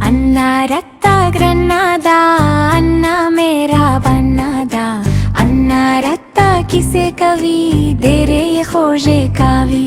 अन्ना रत्ता ग्रनादा अन्ना मेरा बनादा अन्ना रत्ता किसे कवी दे रे खोजे कावी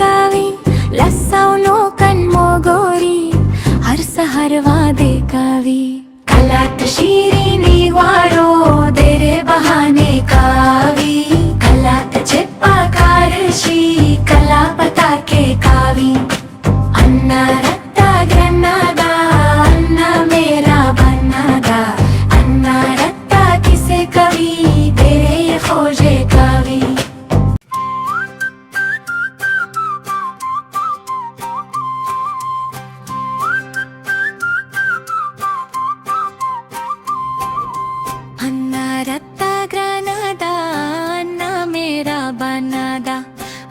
कावी लसाउनो कन मोगोरी हर सहर वादे कावी कलात शिरीनी वारो देरे बहाने कावी कलात चिप्पा कारशी कला पता के कावी अन्ना रत्ता ग्रनादा अन्ना मेरा बनादा अन्ना रत्ता किसे कवी देरे खोजे कावी अन्ना रत्ता ग्रनादा अन्ना मेरा बनादा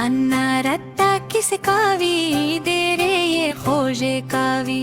अन्ना रत्ता किसे कावी दे रे ये खोजे कावी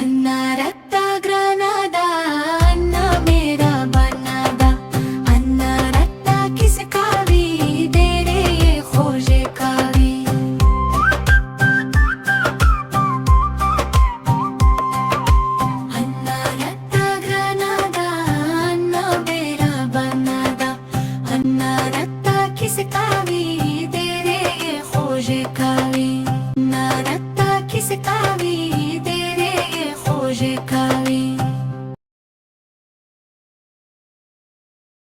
अन्ना रत्ता ग्रनादा अन्ना मेरा बनादा अन्ना रत्ता किसे कावी दे रे ये खोजे कावी अन्ना रत्ता ग्रनादा अन्ना मेरा बनादा अन्ना रत्ता किसे कावी दे रे ये खोजे कावी अन्ना रत्ता किसे कावी दे रे ये खोजे कावी